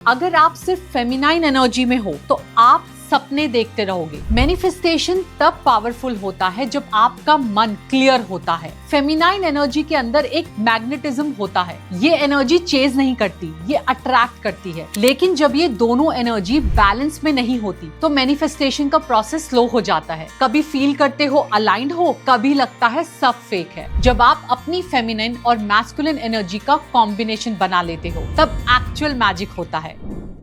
अगर आप सिर्फ फेमिनाइन एनर्जी में हो तो आप सपने देखते रहोगे। मैनिफेस्टेशन तब पावरफुल होता है जब आपका मन क्लियर होता है। फेमिनाइन एनर्जी के अंदर एक मैग्नेटिज्म होता है। ये एनर्जी चेज नहीं करती, ये अट्रैक्ट करती है। लेकिन जब ये दोनों एनर्जी बैलेंस में नहीं होती तो मैनिफेस्टेशन का प्रोसेस स्लो हो जाता है। कभी फील करते हो अलाइंड हो, कभी लगता है सब फेक है। जब आप अपनी फेमिनाइन और मैस्कुलिन एनर्जी का कॉम्बिनेशन बना लेते हो तब एक्चुअल मैजिक होता है।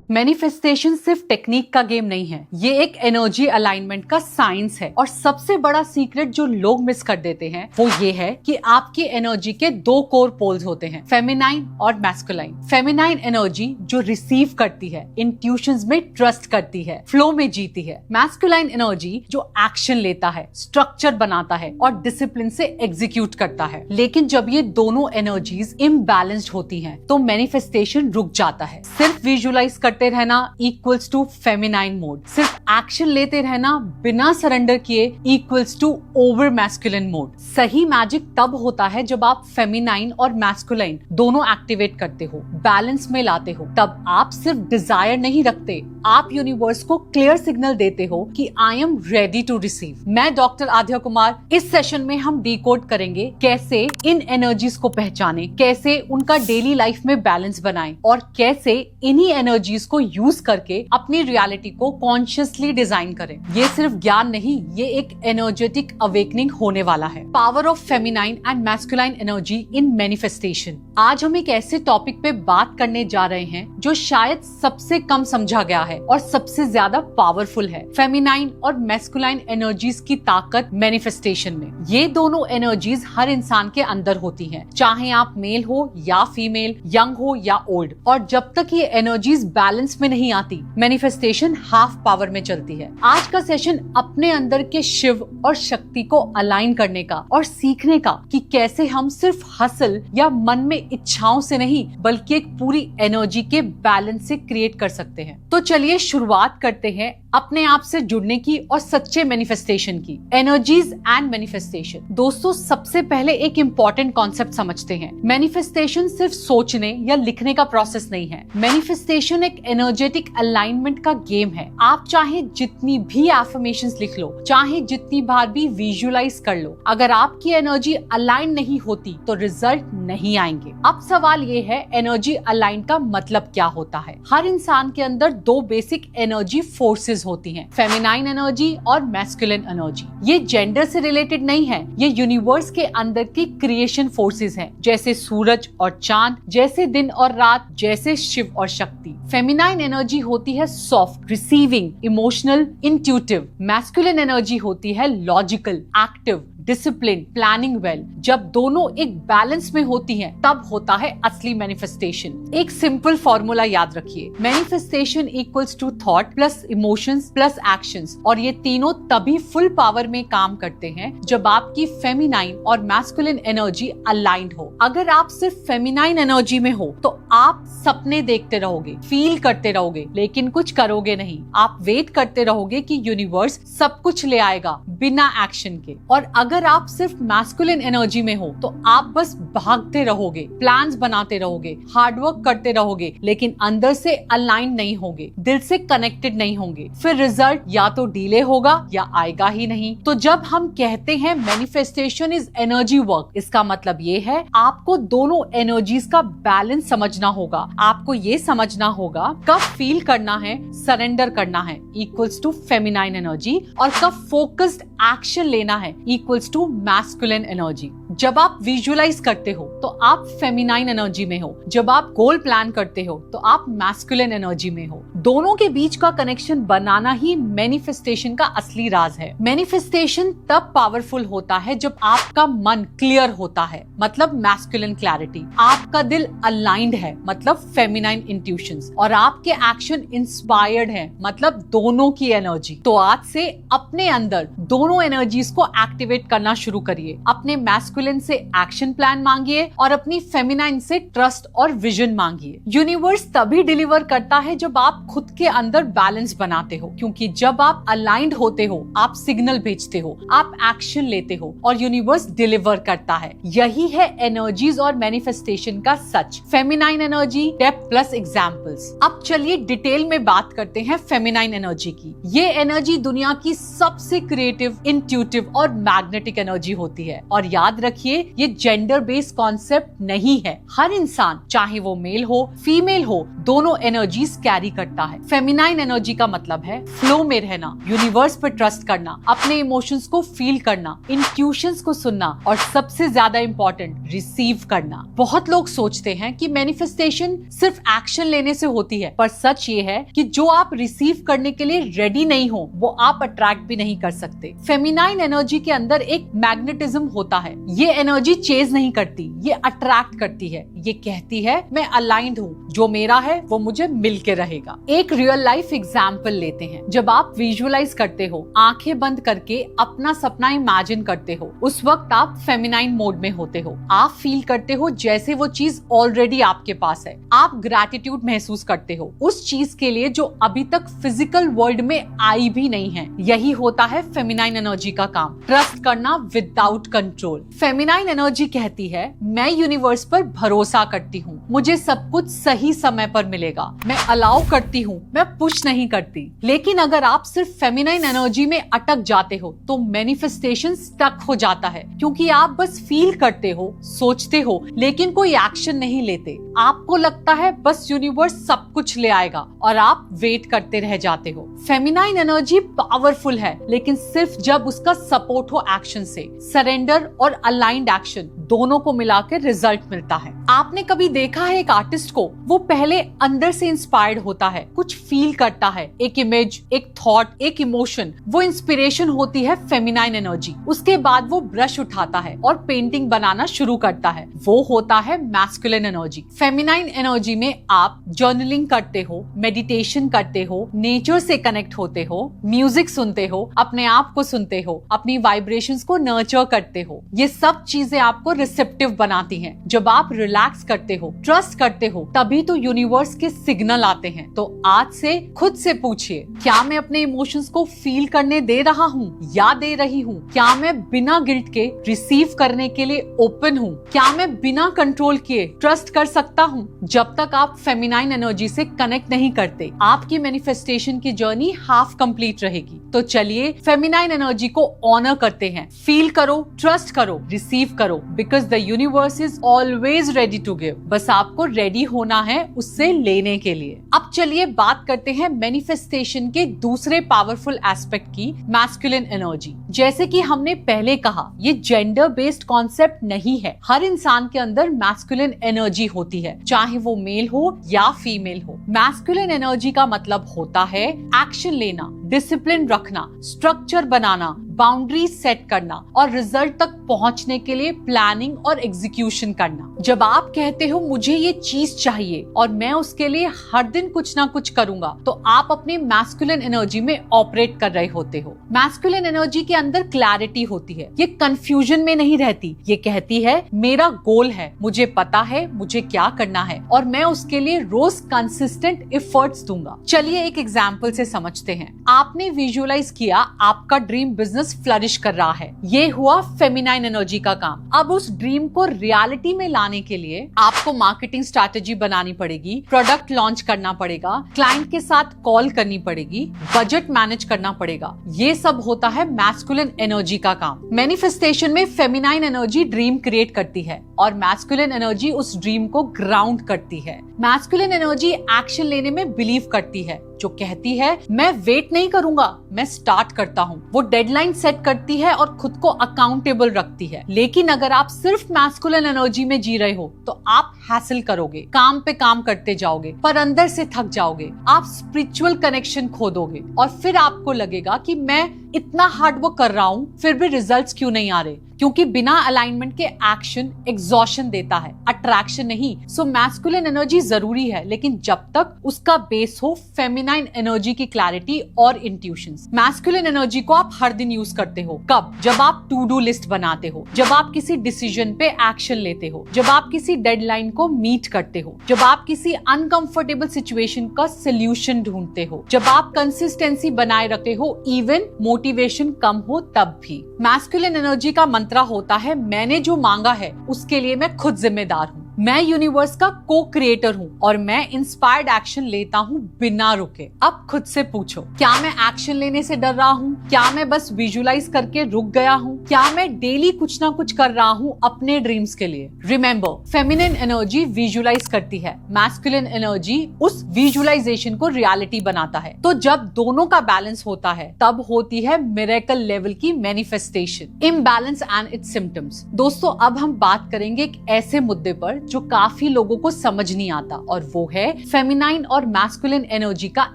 मैनिफेस्टेशन सिर्फ टेक्निक का गेम नहीं है, ये एक एनर्जी अलाइनमेंट का साइंस है। और सबसे बड़ा सीक्रेट जो लोग मिस कर देते हैं वो ये है कि आपकी एनर्जी के दो कोर पोल्स होते हैं, फेमिनाइन और मैस्कुलाइन। फेमिनाइन एनर्जी जो रिसीव करती है, इंट्यूशंस में ट्रस्ट करती है, फ्लो में जीती है। मैस्कुलाइन एनर्जी जो एक्शन लेता है, स्ट्रक्चर बनाता है और डिसिप्लिन से एग्जीक्यूट करता है। लेकिन जब ये दोनों एनर्जीज इम्बैलेंस्ड होती हैं तो मैनिफेस्टेशन रुक जाता है। सिर्फ विजुअलाइज करते रहना इक्वल्स टू फेमिनाइन मोड, सिर्फ एक्शन लेते रहना बिना सरेंडर किए equals to over masculine mode. सही मैजिक तब होता है जब आप फेमिनाइन और मैस्कुलाइन दोनों एक्टिवेट करते हो, बैलेंस में लाते हो। तब आप सिर्फ डिजायर नहीं रखते, आप यूनिवर्स को क्लियर सिग्नल देते हो कि I am ready to receive. मैं डॉक्टर आध्या कुमार, इस सेशन में हम डिकोड करेंगे कैसे इन एनर्जीज को पहचाने, कैसे उनका डेली लाइफ में बैलेंस बनाएं और कैसे इन्हीं एनर्जीज को यूज करके अपनी रियलिटी को कॉन्शियसली डिजाइन करें। ये सिर्फ ज्ञान नहीं, ये एक एनर्जेटिक अवेकनिंग होने वाला है। Power of feminine and masculine energy in manifestation. आज हम एक ऐसे टॉपिक पे बात करने जा रहे हैं जो शायद सबसे कम समझा गया है और सबसे ज्यादा पावरफुल है। फेमिनाइन और मैस्कुलाइन एनर्जीज की ताकत मैनिफेस्टेशन में। ये दोनों एनर्जीज हर इंसान के अंदर होती हैं, चाहे आप मेल हो या फीमेल, यंग हो या ओल्ड। और जब तक ये एनर्जीज बैलेंस में नहीं आती, मैनिफेस्टेशन हाफ पावर में चलती है। आज का सेशन अपने अंदर के शिव और शक्ति को अलाइन करने का और सीखने का कि कैसे हम सिर्फ हसल या मन में इच्छाओं से नहीं बल्कि एक पूरी एनर्जी के बैलेंस से क्रिएट कर सकते हैं। तो चलिए शुरुआत करते हैं अपने आप से जुड़ने की और सच्चे मैनिफेस्टेशन की। Energies and manifestation. दोस्तों, सबसे पहले एक इम्पोर्टेंट कॉन्सेप्ट समझते हैं। मैनिफेस्टेशन सिर्फ सोचने या लिखने का प्रोसेस नहीं है। मैनिफेस्टेशन एक एनर्जेटिक अलाइनमेंट का गेम है। आप चाहे जितनी भी एफर्मेशंस लिख लो, चाहे जितनी बार भी विजुअलाइज कर लो, अगर आपकी एनर्जी अलाइन नहीं होती तो रिजल्ट नहीं आएंगे। अब सवाल ये है, एनर्जी अलाइन का मतलब क्या होता है? हर इंसान के अंदर दो बेसिक एनर्जी फोर्सेस होती हैं, फेमिनाइन एनर्जी और मैस्कुलिन एनर्जी। ये जेंडर से रिलेटेड नहीं है, ये यूनिवर्स के अंदर की क्रिएशन फोर्सेस हैं, जैसे सूरज और चांद, जैसे दिन और रात, जैसे शिव और शक्ति। फेमिनाइन एनर्जी होती है soft, receiving, emotional, intuitive. Masculine energy होती है logical, active, discipline, planning well. जब दोनों एक बैलेंस में होती हैं, तब होता है असली मैनिफेस्टेशन। एक सिंपल फॉर्मूला याद रखिए, manifestation equals to thought plus emotions plus actions. और ये तीनों तभी फुल पावर में काम करते हैं जब आपकी फेमिनाइन और मैस्कुलिन एनर्जी अलाइंड हो। अगर आप सिर्फ फेमिनाइन एनर्जी में हो तो आप सपने देखते रहोगे, फील करते रहोगे, लेकिन कुछ करोगे नहीं। आप वेट करते रहोगे कि यूनिवर्स सब कुछ ले आएगा बिना एक्शन के। और अगर आप सिर्फ मैस्कुलिन एनर्जी में हो तो आप बस भागते रहोगे, प्लान्स बनाते रहोगे, हार्डवर्क करते रहोगे, लेकिन अंदर से अलाइन नहीं होगे, दिल से कनेक्टेड नहीं होंगे। फिर रिजल्ट या तो डिले होगा या आएगा ही नहीं। तो जब हम कहते हैं मैनिफेस्टेशन इज एनर्जी वर्क, इसका मतलब ये है आपको दोनों एनर्जीज का बैलेंस समझना होगा। आपको ये समझना होगा कब फील करना है, सरेंडर करना है इक्वल्स टू फेमिनाइन एनर्जी, और कब फोकस्ड एक्शन लेना है इक्वल्स टू मैस्कुलिन एनर्जी। जब आप विजुअलाइज करते हो तो आप फेमिनाइन एनर्जी में हो, जब आप गोल प्लान करते हो तो आप मैस्कुलिन एनर्जी में हो। दोनों के बीच का कनेक्शन बनाना ही मैनिफेस्टेशन का असली राज है। मैनिफेस्टेशन तब पावरफुल होता है जब आपका मन क्लियर होता है, मतलब मैस्कुलिन क्लैरिटी, आपका दिल अलाइंड है, मतलब फेमिनाइन इंट्यूशंस, और आपके एक्शन इंस्पायर्ड है, मतलब दोनों की एनर्जी। तो आज से अपने अंदर दोनों एनर्जीज को एक्टिवेट करना शुरू करिए। अपने मैस्कुलिन से एक्शन प्लान मांगिए और अपनी फेमिनाइन से ट्रस्ट और विजन मांगिए। यूनिवर्स तभी डिलीवर करता है जब आप खुद के अंदर बैलेंस बनाते हो, क्योंकि जब आप अलाइंड होते हो, आप सिग्नल भेजते हो, आप एक्शन लेते हो और यूनिवर्स डिलीवर करता है। यही है एनर्जीज और मैनिफेस्टेशन का सच। Feminine energy, depth plus examples. अब चलिए डिटेल में बात करते हैं फेमिनाइन एनर्जी की। ये एनर्जी दुनिया की सबसे क्रिएटिव, इंट्यूटिव और मैग्नेटिक एनर्जी होती है। और याद रखिए, ये जेंडर बेस्ड कॉन्सेप्ट नहीं है। हर इंसान, चाहे वो मेल हो फीमेल हो, दोनों एनर्जीज कैरी करता है। फेमिनाइन एनर्जी का मतलब है फ्लो में रहना, यूनिवर्स पर ट्रस्ट करना, अपने इमोशंस को फील करना, इंट्यूशंस को सुनना और सबसे ज्यादा इंपॉर्टेंट, रिसीव करना। बहुत लोग सोचते हैं कि मैनिफेस्टेशन सिर्फ एक्शन लेने से होती है, पर सच ये है कि जो आप रिसीव करने के लिए रेडी नहीं हो, वो आप अट्रैक्ट भी नहीं कर सकते। फेमिनाइन एनर्जी के अंदर एक मैग्नेटिज्म होता है। ये एनर्जी चेज नहीं करती, ये अट्रैक्ट करती है। ये कहती है मैं अलाइंड हूँ, जो मेरा है वो मुझे मिल के रहेगा। एक रियल लाइफ एग्जाम्पल लेते हैं। जब आप विजुअलाइज करते हो, आंखें बंद करके अपना सपना इमेजिन करते हो, उस वक्त आप फेमिनाइन मोड में होते हो। आप फील करते हो जैसे वो चीज ऑलरेडी आपके पास है। आप ग्रैटिट्यूड महसूस करते हो उस चीज के लिए जो अभी तक फिजिकल वर्ल्ड में आई भी नहीं है। यही होता है फेमिनाइन एनर्जी का काम, ट्रस्ट करना विदाउट कंट्रोल। फेमिनाइन एनर्जी कहती है मैं यूनिवर्स पर भरोसा करती हूँ, मुझे सब कुछ सही समय पर मिलेगा। मैं अलाउ करती हूँ, मैं पुश नहीं करती। लेकिन अगर आप सिर्फ फेमिनाइन एनर्जी में अटक जाते हो तो मैनिफेस्टेशन स्टक हो जाता है, क्योंकि आप बस फील करते हो, सोचते हो, लेकिन कोई एक्शन नहीं लेते। आपको लगता है बस यूनिवर्स सब कुछ ले आएगा और आप वेट करते रह जाते हो। फेमिनाइन एनर्जी पावरफुल है, लेकिन सिर्फ जब उसका सपोर्ट हो एक्शन से। सरेंडर और अलाइंड एक्शन दोनों को मिलाकर रिजल्ट मिलता है। आपने कभी देखा है एक आर्टिस्ट को, वो पहले अंदर से इंस्पायर्ड होता है, कुछ फील करता है, एक इमेज, एक थॉट, एक इमोशन, वो इंस्पिरेशन होती है फेमिनाइन एनर्जी। उसके बाद वो ब्रश उठाता है और पेंटिंग बनाना शुरू करता है, वो होता है मैस्कुलिन एनर्जी। फेमिनाइन एनर्जी में आप जर्नलिंग करते हो, मेडिटेशन करते हो, नेचर से कनेक्ट होते हो, म्यूजिक सुनते हो, अपने आप को सुनते हो, अपनी वाइब्रेशंस को नर्चर करते हो। ये सब चीजें आपको रिसेप्टिव बनाती हैं। जब आप रिलैक्स करते हो, ट्रस्ट करते हो, तभी तो यूनिवर्स के सिग्नल आते हैं। तो आज से खुद से पूछिए, क्या मैं अपने इमोशंस को फील करने दे रहा हूँ या दे रही हूँ? क्या मैं बिना गिल्ट के रिसीव करने के लिए ओपन हूँ? क्या मैं बिना कंट्रोल किए ट्रस्ट कर सकता हूँ? जब तक आप फेमिनाइन एनर्जी से कनेक्ट नहीं करते, आपकी मैनिफेस्टेशन की जर्नी हाफ कंप्लीट रहेगी। तो चलिए फेमिनाइन एनर्जी को ऑनर करते हैं। फील करो, ट्रस्ट करो, रिसीव करो, because the universe is always ready to give. बस आपको रेडी होना है उससे लेने के लिए। अब चलिए बात करते हैं मैनिफेस्टेशन के दूसरे पावरफुल एस्पेक्ट की, मैस्कुलिन एनर्जी। जैसे कि हमने पहले कहा, ये जेंडर बेस्ड कॉन्सेप्ट नहीं है। हर इंसान के अंदर मैस्कुलिन एनर्जी होती है, चाहे वो मेल हो या फीमेल हो। मैस्कुलिन एनर्जी का मतलब होता है एक्शन लेना, डिसिप्लिन रखना, स्ट्रक्चर बनाना, बाउंड्री सेट करना और रिजल्ट तक पहुंचने के लिए प्लानिंग और एग्जीक्यूशन करना। जब आप कहते हो मुझे ये चीज चाहिए और मैं उसके लिए हर दिन कुछ ना कुछ करूंगा, तो आप अपने मैस्कुलिन एनर्जी में ऑपरेट कर रहे होते हो। मैस्कुलिन एनर्जी के अंदर क्लैरिटी होती है, ये कंफ्यूजन में नहीं रहती। ये कहती है मेरा गोल है, मुझे पता है मुझे क्या करना है और मैं उसके लिए रोज कंसिस्टेंट एफर्ट्स दूंगा। चलिए एक एग्जांपल से समझते हैं। आपने विजुअलाइज किया आपका ड्रीम बिजनेस फ्लरिश कर रहा है, ये हुआ फेमिनाइन एनर्जी का काम। अब उस ड्रीम को रियलिटी में लाने के लिए आपको मार्केटिंग स्ट्रैटेजी बनानी पड़ेगी, प्रोडक्ट लॉन्च करना पड़ेगा, क्लाइंट के साथ कॉल करनी पड़ेगी, बजट मैनेज करना पड़ेगा। ये सब होता है मैस्कुलिन एनर्जी का काम। मैनिफेस्टेशन में फेमिनाइन एनर्जी ड्रीम क्रिएट करती है और मैस्कुलिन एनर्जी उस ड्रीम को ग्राउंड करती है। मैस्कुलिन एनर्जी एक्शन लेने में बिलीव करती है, जो कहती है मैं वेट नहीं करूंगा, मैं स्टार्ट करता हूँ। वो डेडलाइन सेट करती है और खुद को अकाउंटेबल रखती है। लेकिन अगर आप सिर्फ मैस्कुलिन एनर्जी में जी रहे हो तो आप हैसल करोगे, काम पे काम करते जाओगे, पर अंदर से थक जाओगे। आप स्पिरिचुअल कनेक्शन खो दोगे और फिर आपको लगेगा कि मैं इतना हार्ड वर्क कर रहा हूँ फिर भी रिजल्ट्स क्यों नहीं आ रहे? क्योंकि बिना अलाइनमेंट के एक्शन एग्जॉशन देता है, अट्रैक्शन नहीं। सो मैस्कुलिन एनर्जी जरूरी है, लेकिन जब तक उसका बेस हो फेमिनाइन एनर्जी की क्लैरिटी और इंट्यूशंस। मैस्कुलिन एनर्जी को आप हर दिन यूज करते हो। कब? जब आप टू डू लिस्ट बनाते हो, जब आप किसी डिसीजन पे एक्शन लेते हो, जब आप किसी डेडलाइन को मीट करते हो, जब आप किसी अनकंफर्टेबल सिचुएशन का सोल्यूशन ढूंढते हो, जब आप कंसिस्टेंसी बनाए रखते हो इवन मोटिवेशन कम हो तब भी। मैस्कुलिन एनर्जी का मंत्र होता है, मैंने जो मांगा है उसके लिए मैं खुद जिम्मेदार हूँ। मैं यूनिवर्स का को क्रिएटर हूँ और मैं इंस्पायर्ड एक्शन लेता हूँ बिना रुके। अब खुद से पूछो, क्या मैं एक्शन लेने से डर रहा हूँ? क्या मैं बस विजुलाइज करके रुक गया हूँ? क्या मैं डेली कुछ ना कुछ कर रहा हूँ अपने ड्रीम्स के लिए? रिमेम्बर, फेमिनिन एनर्जी विजुलाइज करती है, मैस्कुलिन एनर्जी उस विजुलाइजेशन को रियलिटी बनाता है। तो जब दोनों का बैलेंस होता है तब होती है मिरेकल लेवल की manifestation. Imbalance and it's symptoms. दोस्तों, अब हम बात करेंगे एक ऐसे मुद्दे पर जो काफी लोगों को समझ नहीं आता, और वो है फेमिनाइन और मैस्कुलिन एनर्जी का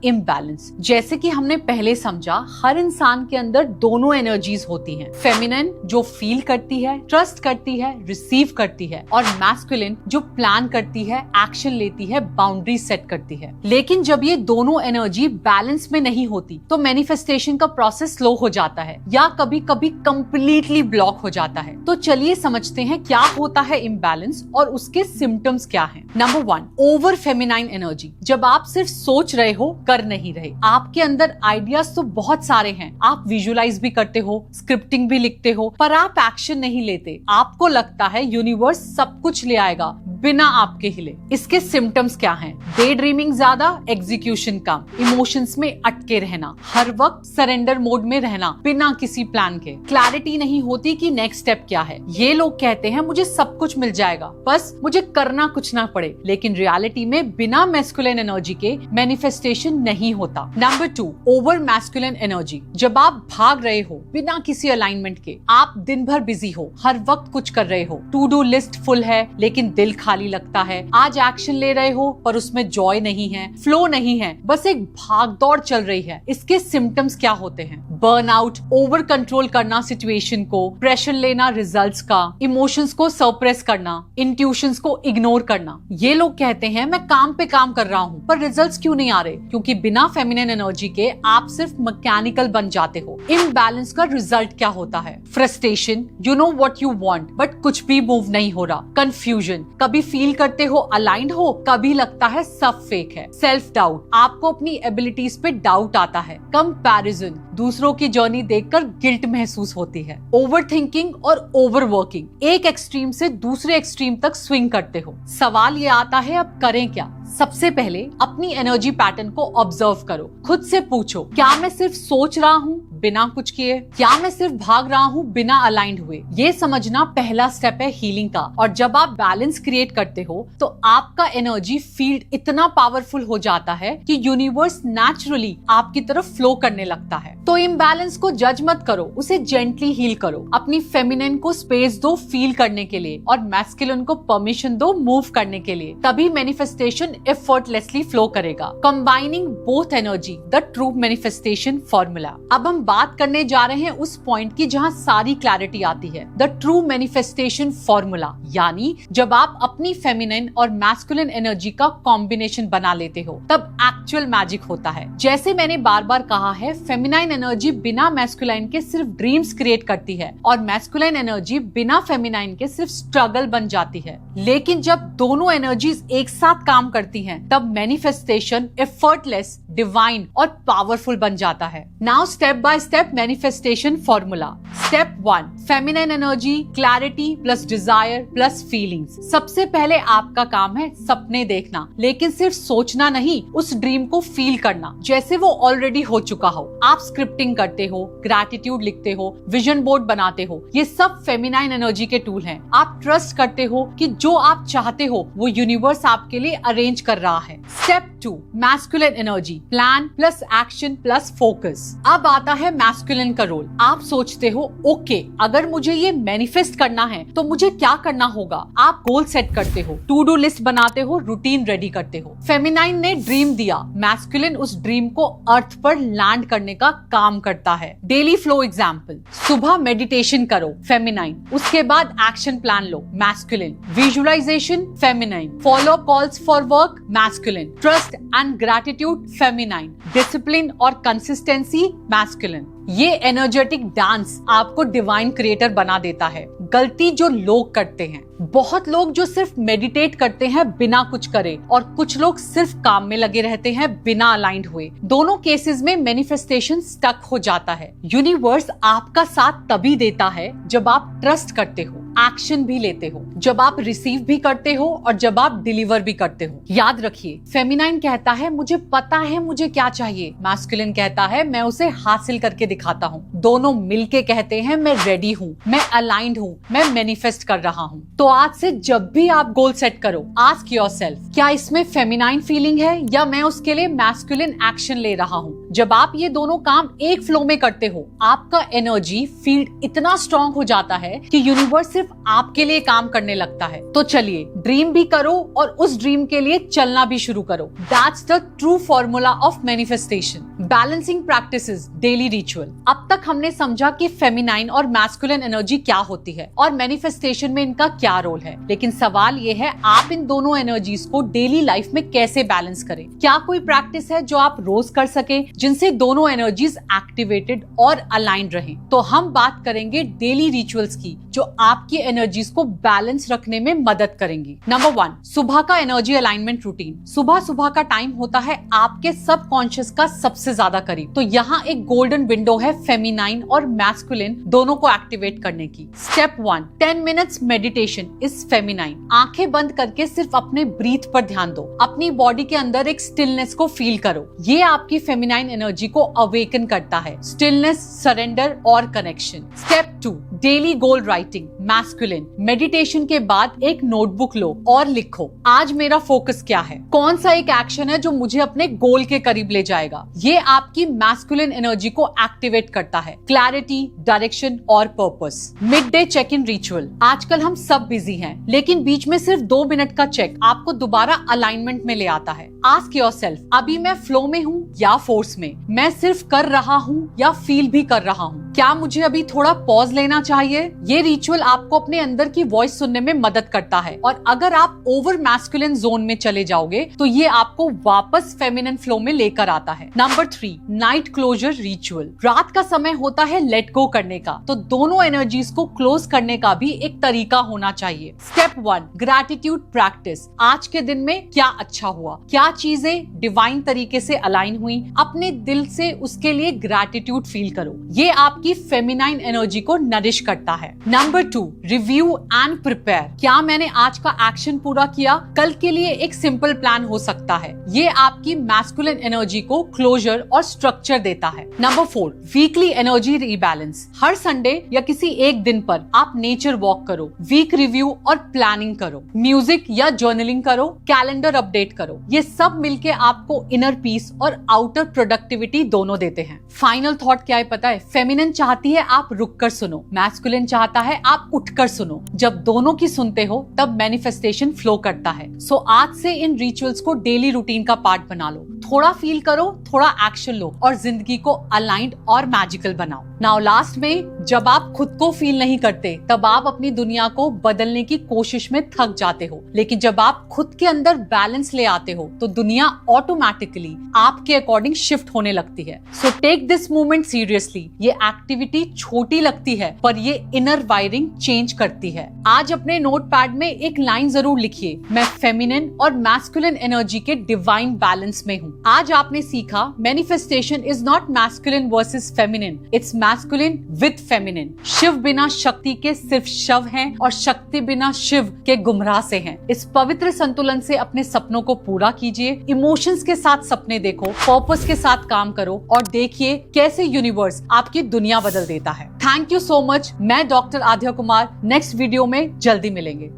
इम्बैलेंस। जैसे कि हमने पहले समझा, हर इंसान के अंदर दोनों एनर्जीज होती हैं। फेमिनिन जो फील करती है, ट्रस्ट करती है, रिसीव करती है, और मैस्कुलिन जो प्लान करती है, एक्शन लेती है, बाउंड्री सेट करती है। लेकिन जब ये दोनों एनर्जी बैलेंस में नहीं होती तो मैनिफेस्टेशन का प्रोसेस स्लो हो जाता है या कभी कभी कंप्लीटली ब्लॉक हो जाता है। तो चलिए समझते हैं क्या होता है इम्बैलेंस और उसके सिम्टम्स क्या हैं। Number 1, over feminine energy. जब आप सिर्फ सोच रहे हो, कर नहीं रहे। आपके अंदर आइडियाज तो बहुत सारे हैं, आप विजुलाइज भी करते हो, स्क्रिप्टिंग भी लिखते हो, पर आप एक्शन नहीं लेते। आपको लगता है यूनिवर्स सब कुछ ले आएगा बिना आपके हिले। इसके सिम्टम्स क्या हैं? डे ड्रीमिंग ज्यादा, एग्जीक्यूशन कम, इमोशंस में अटके रहना, हर वक्त सरेंडर मोड में रहना बिना किसी प्लान के, क्लैरिटी नहीं होती कि नेक्स्ट स्टेप क्या है। ये लोग कहते हैं मुझे सब कुछ मिल जाएगा, बस मुझे करना कुछ ना पड़े, लेकिन रियलिटी में बिना मैस्कुलिन एनर्जी के मैनिफेस्टेशन नहीं होता। Number 2, over masculine energy. जब आप भाग रहे हो बिना किसी अलाइनमेंट के, आप दिन भर बिजी हो, हर वक्त कुछ कर रहे हो, टू डू लिस्ट फुल है लेकिन दिल खाली लगता है, आज एक्शन ले रहे हो पर उसमें जॉय नहीं है, फ्लो नहीं है, बस एक भाग दौड़ चल रही है। इसके सिम्टम्स क्या होते हैं? बर्नआउट, ओवर कंट्रोल करना सिचुएशन को, प्रेशर लेना रिजल्ट्स का, इमोशंस को सप्रेस करना, इंट्यूशंस को इग्नोर करना। ये लोग कहते हैं मैं काम पे काम कर रहा हूँ पर रिजल्ट्स क्यों नहीं आ रहे? क्योंकि बिना फेमिनिन एनर्जी के आप सिर्फ मैकेनिकल बन जाते हो। इम्बैलेंस का रिजल्ट क्या होता है? Frustration, you know what you want but कुछ भी मूव नहीं हो रहा। कंफ्यूजन, कभी फील करते हो अलाइंड हो, कभी लगता है सब फेक है। सेल्फ डाउट, आपको अपनी एबिलिटीज पे डाउट आता है। कंपैरिजन, दूसरों की जर्नी देखकर गिल्ट महसूस होती है। ओवर थिंकिंग और ओवर वर्किंग, एक एक्सट्रीम से दूसरे एक्सट्रीम तक स्विंग करते हो। सवाल ये आता है अब करें क्या? सबसे पहले अपनी एनर्जी पैटर्न को ऑब्जर्व करो। खुद से पूछो, क्या मैं सिर्फ सोच रहा हूँ बिना कुछ किए? क्या मैं सिर्फ भाग रहा हूँ बिना अलाइंड हुए? ये समझना पहला स्टेप है हीलिंग का। और जब आप बैलेंस क्रिएट करते हो तो आपका एनर्जी फील्ड इतना पावरफुल हो जाता है कि यूनिवर्स नेचुरली आपकी तरफ फ्लो करने लगता है। तो इम्बैलेंस को जज मत करो, उसे जेंटली हील करो। अपनी फेमिनिन को स्पेस दो फील करने के लिए और मैस्कुलिन को परमिशन दो मूव करने के लिए। तभी मैनिफेस्टेशन एफर्टलेसली फ्लो करेगा। Combining both energy, the true manifestation formula. अब हम बात करने जा रहे हैं उस पॉइंट की जहां सारी क्लैरिटी आती है, द ट्रू मैनिफेस्टेशन फॉर्मूला। यानी जब आप अपनी फेमिनिन और मैस्कुलिन एनर्जी का कॉम्बिनेशन बना लेते हो तब एक्चुअल मैजिक होता है। जैसे मैंने बार बार कहा है, फेमिनाइन एनर्जी बिना मैस्कुलाइन के सिर्फ ड्रीम्स क्रिएट करती है और मैस्कुलाइन एनर्जी बिना फेमिनाइन के सिर्फ स्ट्रगल बन जाती है। लेकिन जब दोनों एनर्जीज एक साथ काम करती हैं, तब मैनिफेस्टेशन एफर्टलेस, डिवाइन और पावरफुल बन जाता है। Now step by step manifestation formula. Step 1, feminine energy, clarity plus Dzire plus feelings. सबसे पहले आपका काम है सपने देखना, लेकिन सिर्फ सोचना नहीं, उस ड्रीम को फील करना जैसे वो ऑलरेडी हो चुका हो। आप स्क्रिप्टिंग करते हो, ग्रैटिट्यूड लिखते हो, विजन बोर्ड बनाते हो, ये सब फेमिनाइन एनर्जी के टूल हैं। आप ट्रस्ट करते हो कि जो आप चाहते हो वो यूनिवर्स आपके लिए अरेंज कर रहा है। Step 2 masculine energy, plan plus action plus focus. अब आता है मैस्कुलिन का रोल। आप सोचते हो ओके, अगर मुझे ये मैनिफेस्ट करना है तो मुझे क्या करना होगा। आप गोल सेट करते हो, टू डू लिस्ट बनाते हो, रूटीन रेडी करते हो। फेमिनाइन ने ड्रीम दिया, मैस्कुलिन उस ड्रीम को अर्थ पर लैंड करने का काम करता है। डेली फ्लो एग्जाम्पल, सुबह मेडिटेशन करो, फेमिनाइन। उसके बाद एक्शन प्लान लो, masculine. Visualization, feminine. Follow calls for work, masculine. Trust and gratitude, feminine. Discipline और कंसिस्टेंसी, मैस्कुलिन। ये एनर्जेटिक डांस आपको डिवाइन क्रिएटर बना देता है। गलती जो लोग करते हैं, बहुत लोग जो सिर्फ मेडिटेट करते हैं बिना कुछ करे, और कुछ लोग सिर्फ काम में लगे रहते हैं बिना अलाइंड हुए। दोनों केसेस में मैनिफेस्टेशन स्टक हो जाता है। यूनिवर्स आपका साथ तभी देता है जब आप ट्रस्ट करते हो, एक्शन भी लेते हो, जब आप रिसीव भी करते हो और जब आप डिलीवर भी करते हो। याद रखिए, फेमिनाइन कहता है मुझे पता है मुझे क्या चाहिए, मैस्कुलिन कहता है मैं उसे हासिल करके दिखाता हूँ। दोनों मिलके कहते हैं मैं रेडी हूँ, मैं अलाइंड हूँ, मैं मैनिफेस्ट कर रहा हूँ। तो आज से जब भी आप गोल सेट करो, आस्क योरसेल्फ, क्या इसमें फेमिनाइन फीलिंग है या मैं उसके लिए मैस्कुलिन एक्शन ले रहा हूँ। जब आप ये दोनों काम एक फ्लो में करते हो, आपका एनर्जी फील्ड इतना स्ट्रॉन्ग हो जाता है कि यूनिवर्स सिर्फ आपके लिए काम करने लगता है। तो चलिए ड्रीम भी करो और उस ड्रीम के लिए चलना भी शुरू करो। That's the true formula of manifestation. Balancing practices, daily ritual. अब तक हमने समझा कि फेमिनाइन और मैस्कुलिन एनर्जी क्या होती है और मैनिफेस्टेशन में इनका क्या रोल है। लेकिन सवाल ये है, आप इन दोनों एनर्जीज को डेली लाइफ में कैसे बैलेंस करें। क्या कोई प्रैक्टिस है जो आप रोज कर सके जिनसे दोनों एनर्जीज एक्टिवेटेड और अलाइंड रहें। तो हम बात करेंगे डेली रिचुअल्स की जो आपकी एनर्जीज को बैलेंस रखने में मदद करेंगी। नंबर 1, सुबह का एनर्जी अलाइनमेंट रूटीन। सुबह का टाइम होता है आपके सबकॉन्शियस का सबसे ज्यादा करीब। तो यहाँ एक गोल्डन विंडो है फेमिनाइन और मैस्कुलिन दोनों को एक्टिवेट करने की। Step 1, 10 minutes meditation is feminine. आंखें बंद करके सिर्फ अपने ब्रीथ पर ध्यान दो, अपनी बॉडी के अंदर एक स्टिलनेस को फील करो। ये आपकी फेमिनाइन एनर्जी को अवेकन करता है। स्टिलनेस, सरेंडर और कनेक्शन। स्टेप 2, डेली गोल राइटिंग, मैस्कुलिन। मेडिटेशन के बाद एक नोटबुक लो और लिखो, आज मेरा फोकस क्या है, कौन सा एक एक्शन है जो मुझे अपने गोल के करीब ले जाएगा। ये आपकी मैस्कुलिन एनर्जी को एक्टिवेट करता है। क्लैरिटी, डायरेक्शन और purpose. Mid day check in ritual. आजकल हम सब बिजी हैं, लेकिन बीच में सिर्फ 2 मिनट का चेक आपको दोबारा अलाइनमेंट में ले आता है। आस्क योरसेल्फ, अभी मैं फ्लो में हूँ या फोर्स में, मैं सिर्फ कर रहा हूँ या फील भी कर रहा हूँ, क्या मुझे अभी थोड़ा पॉज लेना चाहिए। ये रिचुअल आपको अपने अंदर की वॉइस सुनने में मदद करता है। और अगर आप ओवर मैस्कुलिन जोन में चले जाओगे तो ये आपको वापस फेमिनिन फ्लो में लेकर आता है। Number 3, night closure ritual. रात का समय होता है लेट गो करने का, तो दोनों एनर्जीज को क्लोज करने का भी एक तरीका होना चाहिए। Step 1, gratitude practice. आज के दिन में क्या अच्छा हुआ, क्या चीजें डिवाइन तरीके से अलाइन हुई, अपने दिल से उसके लिए ग्रैटिट्यूड फील करो। ये आपकी फेमिनाइन एनर्जी को नरिश करता है। Number 2, review and prepare. क्या मैंने आज का एक्शन पूरा किया, कल के लिए एक सिंपल प्लान हो सकता है। ये आपकी मैस्कुलिन एनर्जी को क्लोजर और स्ट्रक्चर देता है। Number 4, weekly energy rebalance. हर संडे या किसी एक दिन पर आप नेचर वॉक करो, वीक रिव्यू और प्लानिंग करो, म्यूजिक या जर्नलिंग करो, कैलेंडर अपडेट करो। ये सब मिलके आपको इनर पीस और आउटर प्रोडक्टिविटी दोनों देते हैं। फाइनल थॉट क्या है पता है, फेमिनिन चाहती है आप रुक कर सुनो, मैस्कुलिन चाहता है आप उठकर सुनो। जब दोनों की सुनते हो तब मैनिफेस्टेशन फ्लो करता है। सो आज से इन रिचुअल्स को डेली रूटीन का पार्ट बना लो। थोड़ा फील करो, थोड़ा एक्शन लो और जिंदगी को अलाइंड और मैजिकल बनाओ। नाउ लास्ट में, जब आप खुद को फील नहीं करते तब आप अपनी दुनिया को बदलने की कोशिश में थक जाते हो, लेकिन जब आप खुद के अंदर बैलेंस ले आते हो तो दुनिया ऑटोमेटिकली आपके अकॉर्डिंग शिफ्ट होने लगती है। So take this movement seriously. ये एक्टिविटी छोटी लगती है पर ये इनर वायरिंग चेंज करती है। आज अपने नोटपैड में एक लाइन जरूर लिखिए, मैं फेमिनिन और मैस्कुलिन एनर्जी के डिवाइन बैलेंस में हूँ। आज आपने सीखा, manifestation is not masculine versus feminine, it's masculine with feminine. Shiv बिना शक्ति के सिर्फ शव हैं और शक्ति बिना शिव के गुमराह से हैं। इस पवित्र संतुलन से अपने सपनों को पूरा कीजिए, इमोशंस के साथ सपने देखो, पर्पस के साथ काम करो और देखिए कैसे यूनिवर्स आपकी दुनिया बदल देता है। Thank you so much. मैं doctor Aadhya Kumar, next video में जल्दी मिलेंगे।